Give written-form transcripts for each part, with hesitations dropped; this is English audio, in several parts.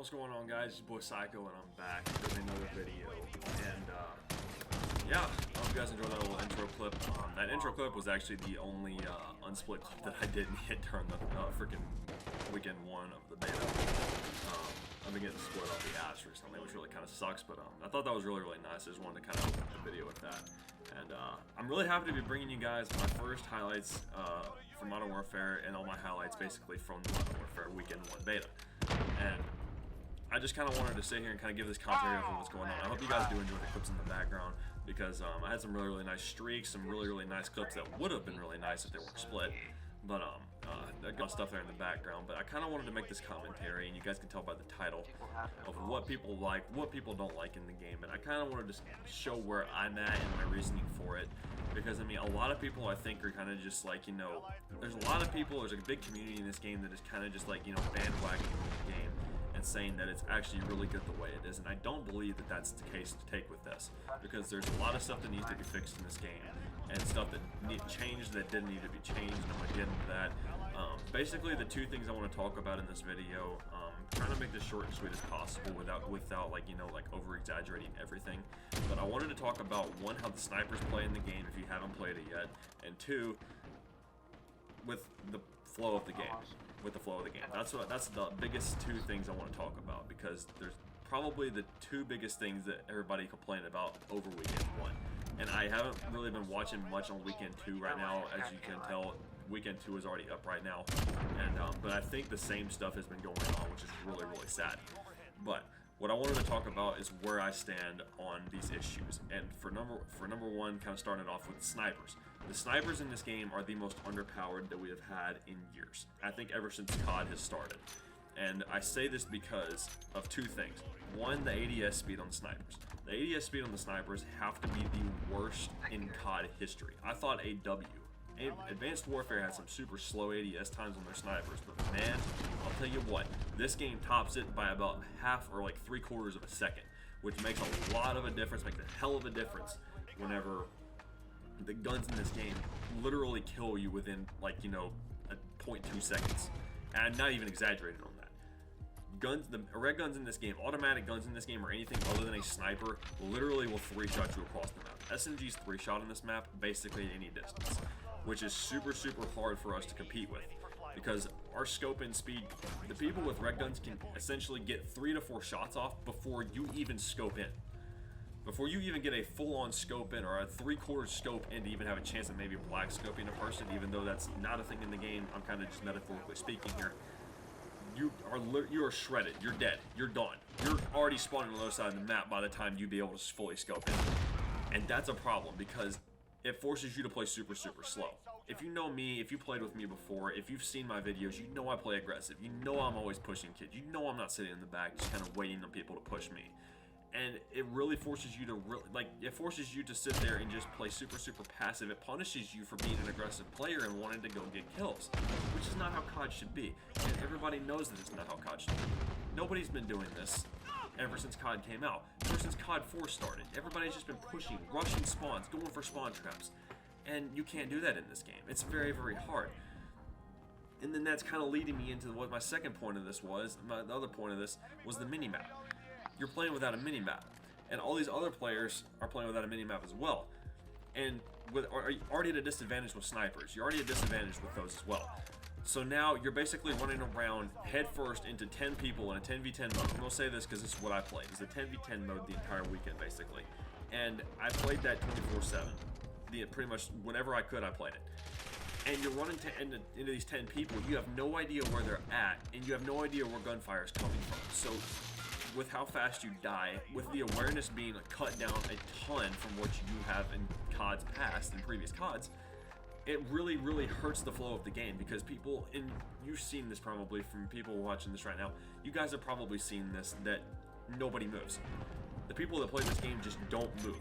What's going on, guys? It's your boy Psycho, and I'm back with another video. And yeah, I hope you guys enjoyed that little intro clip. That intro clip was actually the only unsplit clip that I didn't hit during the freaking weekend one of the beta. I've been getting split off the ass recently, which really kind of sucks, but I thought that was really nice. I just wanted to kind of open the video with that. And I'm really happy to be bringing you guys my first highlights from Modern Warfare, and all my highlights basically from the Modern Warfare weekend one beta. And I just kind of wanted to sit here and kind of give this commentary on what's going on. I hope you guys do enjoy the clips in the background, because I had some really nice streaks, some really nice clips that would have been really nice if they weren't split. But I got stuff there in the background. But I kind of wanted to make this commentary, and you guys can tell by the title of what people like, what people don't like in the game. And I kind of wanted to show where I'm at and my reasoning for it, because I mean, a lot of people I think are kind of just like, you know, there's a lot of people, there's a big community in this game that is kind of just like, you know, bandwagoning the game and saying that it's actually really good the way it is. And I don't believe that that's the case to take with this, because there's a lot of stuff that needs to be fixed in this game, and stuff that need changed that didn't need to be changed, and I'm gonna get into that. Basically, the two things I want to talk about in this video, trying to make this short and sweet as possible without like, you know, like over exaggerating everything. But I wanted to talk about, one, how the snipers play in the game if you haven't played it yet, and two, with the flow of the game. That's the biggest two things I want to talk about, because there's probably the two biggest things that everybody complained about over weekend one. And I haven't really been watching much on weekend two right now, as you can tell. Weekend two is already up right now, and but I think the same stuff has been going on, which is really sad. But what I wanted to talk about is where I stand on these issues. And for number one, kind of starting off with the snipers. The snipers in this game are the most underpowered that we have had in years. I think ever since COD has started. And I say this because of two things. One, the ADS speed on the snipers. The ADS speed on the snipers have to be the worst in COD history. I thought Advanced Warfare had some super slow ADS times on their snipers, but man, I'll tell you what, this game tops it by about half or like 3/4 of a second, which makes a lot of a difference, makes a hell of a difference whenever the guns in this game literally kill you within, like, you know, 0.2 seconds. And I'm not even exaggerating on that. The red guns in this game, automatic guns in this game, or anything other than a sniper, literally will 3-shot you across the map. SMG's 3-shot on this map, basically at any distance, which is super hard for us to compete with, because our scope and speed, the people with red guns can essentially get 3 to 4 shots off before you even scope in. Before you even get a full-on scope in, or a 3/4 scope in, to even have a chance of maybe black scoping a person, even though that's not a thing in the game. I'm kind of just metaphorically speaking here. You are shredded. You're dead. You're done. You're already spawning on the other side of the map by the time you be able to fully scope in. And that's a problem, because it forces you to play super slow. If you know me, if you played with me before, if you've seen my videos, you know I play aggressive. You know I'm always pushing kids. You know I'm not sitting in the back just kind of waiting on people to push me. And it really forces you to sit there and just play super passive. It punishes you for being an aggressive player and wanting to go get kills, which is not how COD should be. And everybody knows that it's not how COD should be. Nobody's been doing this ever since COD came out. Ever since COD 4 started, everybody's just been pushing, rushing spawns, going for spawn traps. And you can't do that in this game. It's very hard. And then that's kind of leading me into what my second point of this was. The other point of this was the mini-map. You're playing without a mini-map, and all these other players are playing without a mini-map as well. And are already at a disadvantage with snipers. You're already at a disadvantage with those as well. So now you're basically running around head first into 10 people in a 10v10 mode. I'm going to say this because this is what I played. It's a 10v10 mode the entire weekend, basically. And I played that 24/7. Pretty much whenever I could, I played it. And you're running into these 10 people. You have no idea where they're at, and you have no idea where gunfire is coming from. So with how fast you die, with the awareness being cut down a ton from what you have in CODs past, in previous CODs, it really hurts the flow of the game, because people, and you've seen this probably from people watching this right now, you guys have probably seen this, that nobody moves. The people that play this game just don't move.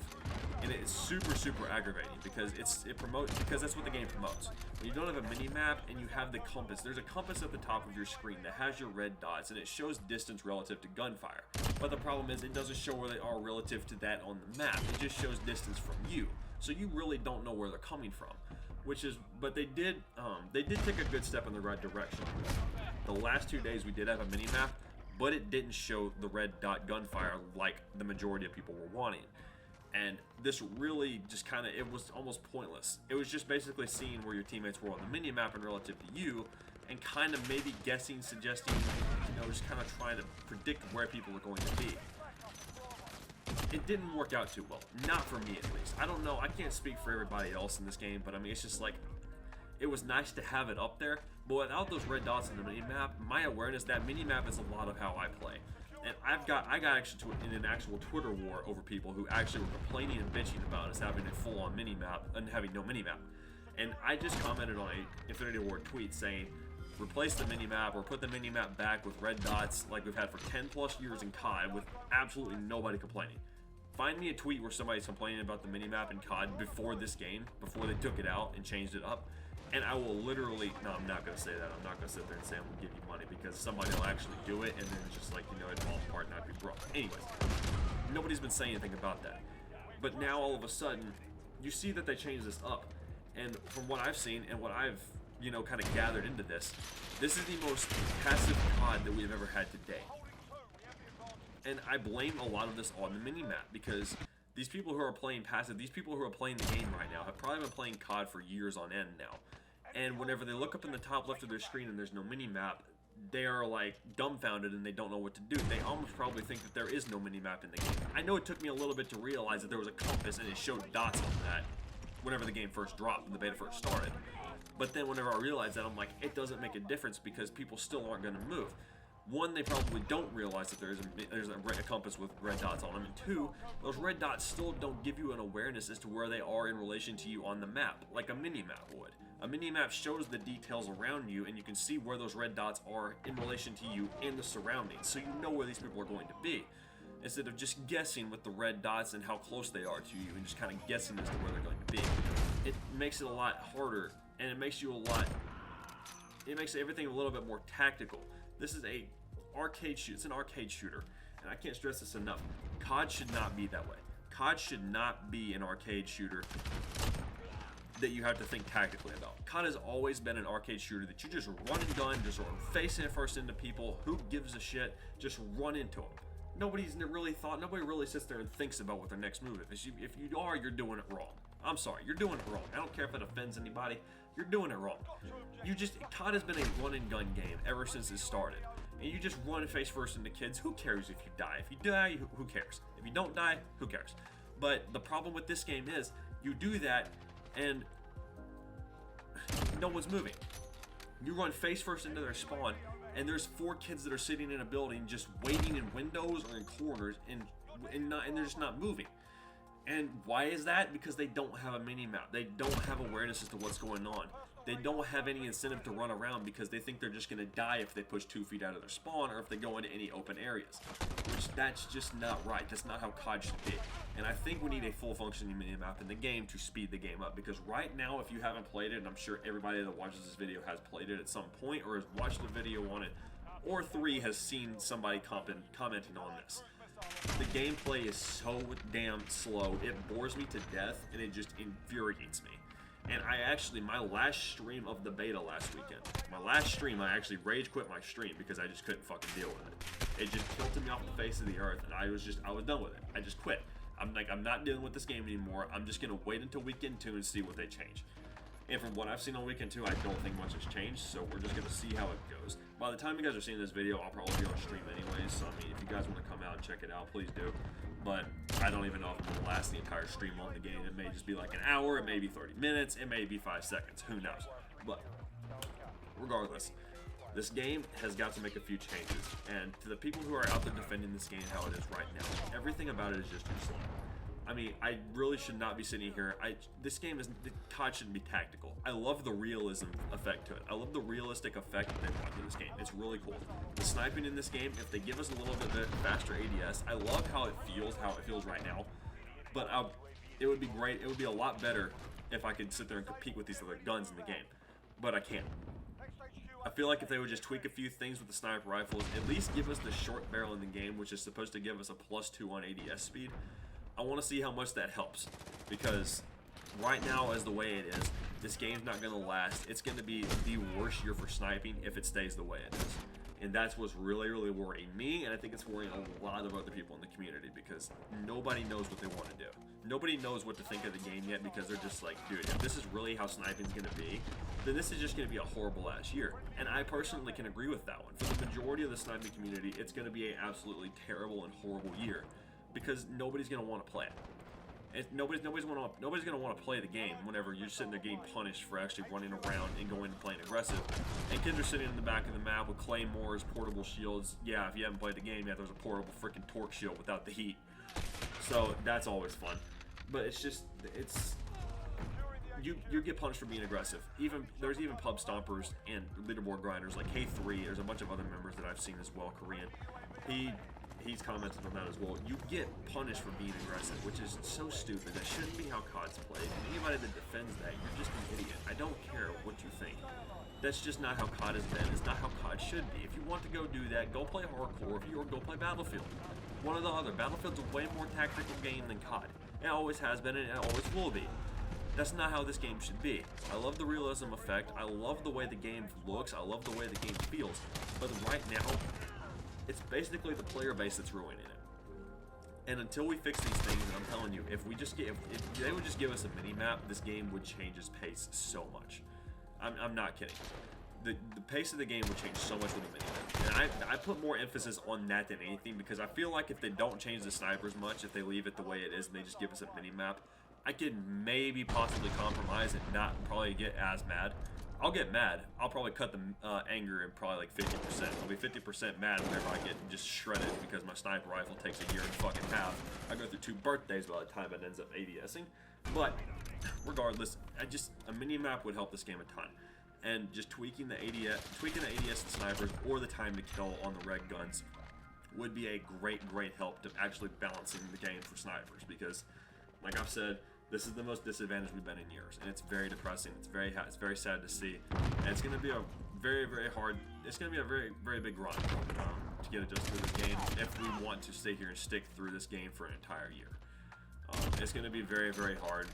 And it's super aggravating, because because that's what the game promotes. When you don't have a mini-map and you have the compass, there's a compass at the top of your screen that has your red dots, and it shows distance relative to gunfire. But the problem is, it doesn't show where they are relative to that on the map. It just shows distance from you. So you really don't know where they're coming from. But they did take a good step in the right direction. The last 2 days we did have a mini-map, but it didn't show the red dot gunfire like the majority of people were wanting. And this really just kind of, it was almost pointless. It was just basically seeing where your teammates were on the mini-map and relative to you, and kind of maybe guessing, suggesting, you know, just kind of trying to predict where people are going to be. It didn't work out too well. Not for me, at least. I don't know. I can't speak for everybody else in this game, but I mean, it's just like, it was nice to have it up there, but without those red dots in the mini-map, my awareness, that mini-map is a lot of how I play. And I got actually in an actual Twitter war over people who actually were complaining and bitching about us having a full-on mini-map and having no mini-map. And I just commented on a Infinity Ward tweet saying, replace the mini-map or put the mini-map back with red dots like we've had for 10 plus years in COD with absolutely nobody complaining. Find me a tweet where somebody's complaining about the mini-map in COD before this game, before they took it out and changed it up. And I will literally, no, I'm not going to say that. I'm not going to sit there and say I'm going to give you money, because somebody will actually do it, and then it's just like, you know, it falls apart and I'd be broke. Anyways, nobody's been saying anything about that. But now all of a sudden, you see that they changed this up. And from what I've seen and what I've, you know, kind of gathered into this is the most passive COD that we've ever had today. And I blame a lot of this on the mini-map, because these people who are playing passive, these people who are playing the game right now, have probably been playing COD for years on end now. And whenever they look up in the top left of their screen and there's no mini-map, they are like dumbfounded and they don't know what to do. They almost probably think that there is no mini-map in the game. I know it took me a little bit to realize that there was a compass and it showed dots on that whenever the game first dropped and the beta first started. But then whenever I realized that, I'm like, it doesn't make a difference because people still aren't going to move. One, they probably don't realize that there's a compass with red dots on them. And two, those red dots still don't give you an awareness as to where they are in relation to you on the map, like a mini-map would. A mini-map shows the details around you, and you can see where those red dots are in relation to you and the surroundings, so you know where these people are going to be. Instead of just guessing with the red dots and how close they are to you, and just kind of guessing as to where they're going to be. It makes it a lot harder, and it makes everything a little bit more tactical. This is an arcade shooter, and I can't stress this enough. COD should not be that way. COD should not be an arcade shooter that you have to think tactically about. COD has always been an arcade shooter that you just run and gun, just run face in first into people. Who gives a shit? Just run into them. Nobody really sits there and thinks about what their next move is. If you are, you're doing it wrong. I'm sorry, you're doing it wrong. I don't care if it offends anybody. You're doing it wrong. COD has been a run and gun game ever since it started. And you just run face first into kids. Who cares if you die? If you die, who cares? If you don't die, who cares? But the problem with this game is, you do that and no one's moving. You run face first into their spawn, and there's 4 kids that are sitting in a building just waiting in windows or in corners, and they're just not moving. And why is that? Because they don't have a mini-map. They don't have awareness as to what's going on. They don't have any incentive to run around because they think they're just going to die if they push 2 feet out of their spawn or if they go into any open areas. Which, that's just not right. That's not how COD should be. And I think we need a full functioning mini-map in the game to speed the game up. Because right now, if you haven't played it, and I'm sure everybody that watches this video has played it at some point or has watched a video on it, or 3 has seen somebody commenting on this. The gameplay is so damn slow, it bores me to death, and it just infuriates me. And my last stream of the beta last weekend, I actually rage quit my stream because I just couldn't fucking deal with it. It just tilted me off the face of the earth, and I was done with it. I just quit. I'm not dealing with this game anymore. I'm just gonna wait until weekend 2 and see what they change. And from what I've seen on weekend 2, I don't think much has changed, so we're just gonna see how it goes. By the time you guys are seeing this video, I'll probably be on stream anyways, so I mean, if you guys want to come out and check it out, please do. But I don't even know if I'm going to last the entire stream on the game. It may just be like an hour, it may be 30 minutes, it may be 5 seconds, who knows. But regardless, this game has got to make a few changes. And to the people who are out there defending this game how it is right now, everything about it is just too slow. I mean, I really should not be sitting here. The COD shouldn't be tactical. I love the realism effect to it. I love the realistic effect that they brought to this game. It's really cool. The sniping in this game, if they give us a little bit faster ADS, I love how it feels right now. But it would be great. It would be a lot better if I could sit there and compete with these other guns in the game. But I can't. I feel like if they would just tweak a few things with the sniper rifles, at least give us the short barrel in the game, which is supposed to give us a +2 on ADS speed. I want to see how much that helps, because right now, as the way it is, this game's not going to last. It's going to be the worst year for sniping if it stays the way it is. And that's what's really, really worrying me, and I think it's worrying a lot of other people in the community, because nobody knows what they want to do. Nobody knows what to think of the game yet, because they're just like, dude, if this is really how sniping's going to be, then this is just going to be a horrible ass year. And I personally can agree with that one. For the majority of the sniping community, it's going to be an absolutely terrible and horrible year, because nobody's going to want to play it. Nobody's gonna want to play the game whenever you're sitting there getting punished for actually running around and going and playing aggressive. And kids are sitting in the back of the map with claymores, portable shields. Yeah, if you haven't played the game yet, there's a portable freaking torque shield without the heat. So that's always fun. But it's just, you get punished for being aggressive. There's even pub stompers and leaderboard grinders like K3. There's a bunch of other members that I've seen as well, Korean. He's commented on that as well. You get punished for being aggressive, which is so stupid. That shouldn't be how COD's played. And anybody that defends that, you're just an idiot. I don't care what you think. That's just not how COD has been. It's not how COD should be. If you want to go do that, go play hardcore. If you or go play Battlefield. One or the other. Battlefield's a way more tactical game than COD. It always has been, and it always will be. That's not how this game should be. I love the realism effect. I love the way the game looks. I love the way the game feels. But right now, it's basically the player base that's ruining it. And until we fix these things, and I'm telling you, if they would just give us a mini-map, this game would change its pace so much. I'm not kidding. The pace of the game would change so much with a mini-map. And I put more emphasis on that than anything, because I feel like if they don't change the snipers much, if they leave it the way it is and they just give us a mini-map, I could maybe possibly compromise and not probably get as mad. I'll get mad. I'll probably cut the anger in probably like 50%. I'll be 50% mad whenever I get just shredded because my sniper rifle takes a year and fucking half. I go through 2 birthdays by the time it ends up ADSing. But regardless, a mini map would help this game a ton. And just tweaking the ADS and snipers or the time to kill on the reg guns would be a great help to actually balancing the game for snipers, because like I've said, this is the most disadvantaged we've been in years, and it's very depressing. It's very sad to see, and it's going to be a very hard. It's going to be a very big run to get adjusted to this game if we want to stay here and stick through this game for an entire year. It's going to be very hard,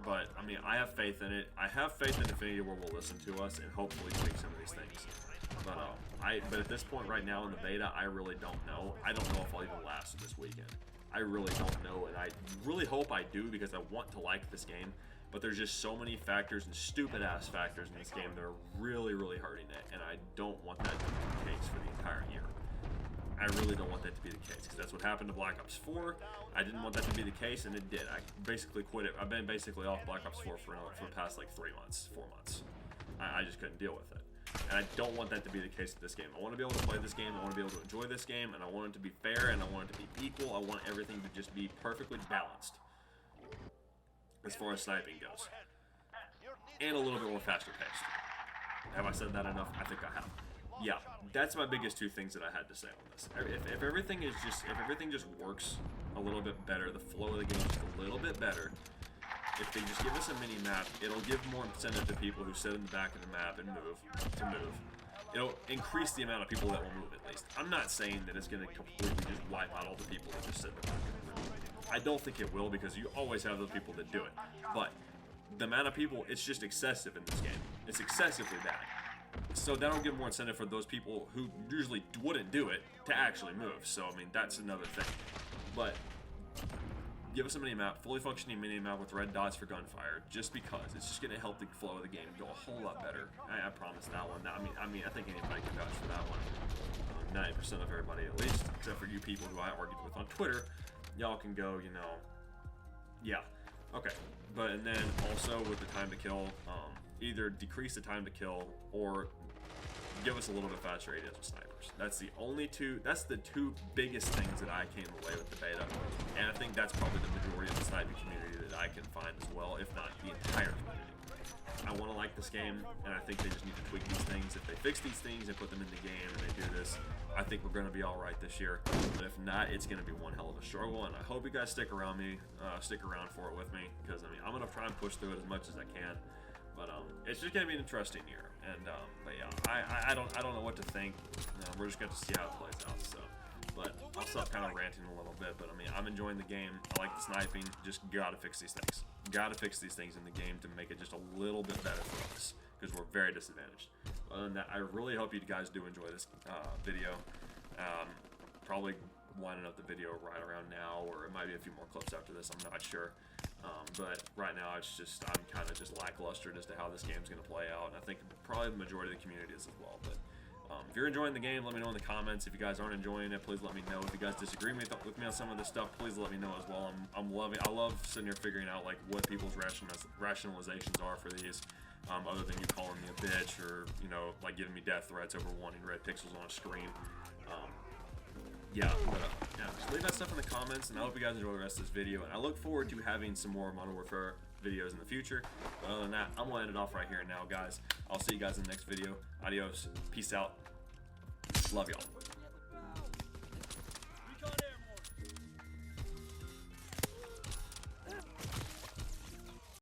but I mean, I have faith in it. I have faith in Infinity War will listen to us and hopefully tweak some of these things. But at this point right now in the beta, I really don't know. I don't know if I'll even last this weekend. I really don't know, and I really hope I do, because I want to like this game, but there's just so many factors and stupid ass factors in this game that are really hurting it, and I don't want that to be the case for the entire year. I really don't want that to be the case, because that's what happened to Black Ops 4. I didn't want that to be the case, and it did. I basically quit it. I've been basically off Black Ops 4 for the past like 3 months, 4 months. I just couldn't deal with it. And I don't want that to be the case with this game. I want to be able to play this game, I want to be able to enjoy this game, and I want it to be fair, and I want it to be equal. I want everything to just be perfectly balanced as far as sniping goes. And a little bit more faster paced. Have I said that enough? I think I have. Yeah, that's my biggest 2 things that I had to say on this. If everything just works a little bit better, the flow of the game is just a little bit better, if they just give us a mini-map, it'll give more incentive to people who sit in the back of the map and move. It'll increase the amount of people that will move, at least. I'm not saying that it's going to completely just wipe out all the people that just sit in the back of the map. I don't think it will, because you always have those people that do it. But the amount of people, it's just excessive in this game. It's excessively bad. So that'll give more incentive for those people who usually wouldn't do it to actually move. So, I mean, that's another thing. But give us a mini-map, fully functioning mini-map with red dots for gunfire, just because it's just going to help the flow of the game go a whole lot better. I promise that one. I mean, I think anybody can vouch for that one. 90% of everybody, at least, except for you people who I argued with on Twitter. Y'all can go, you know, yeah, okay. But and then also with the time to kill, either decrease the time to kill or give us a little bit faster ADS with snipers. That's the two biggest things that I came away with the beta, and I think that's probably the majority of the sniping community that I can find as well, if not the entire community. I want to like this game, and I think they just need to tweak these things. If they fix these things and put them in the game and they do this, I think we're going to be all right this year. But if not, it's going to be one hell of a struggle, and I hope you guys stick around for it with me, because I mean, I'm going to try and push through it as much as I can. But it's just going to be an interesting year, and but yeah, I don't know what to think. We're just going to see how it plays out. So, but I'll stop kind of ranting a little bit. But I mean, I'm enjoying the game. I like the sniping. Just gotta fix these things. Gotta fix these things in the game to make it just a little bit better for us. because we're very disadvantaged. Other than that, I really hope you guys do enjoy this video. Probably winding up the video right around now, or it might be a few more clips after this, I'm not sure. But right now I'm kind of just lackluster as to how this game's going to play out, and I think probably the majority of the community is as well. But if you're enjoying the game, let me know in the comments. If you guys aren't enjoying it, please let me know. If you guys disagree with me on some of this stuff, please let me know as well. I love sitting here figuring out like what people's rationalizations are for these, other than you calling me a bitch or, you know, like giving me death threats over wanting red pixels on a screen. Yeah, just leave that stuff in the comments, and I hope you guys enjoy the rest of this video, and I look forward to having some more Modern Warfare videos in the future. But other than that, I'm gonna end it off right here and now, guys. I'll see you guys in the next video. Adios, peace out, love y'all.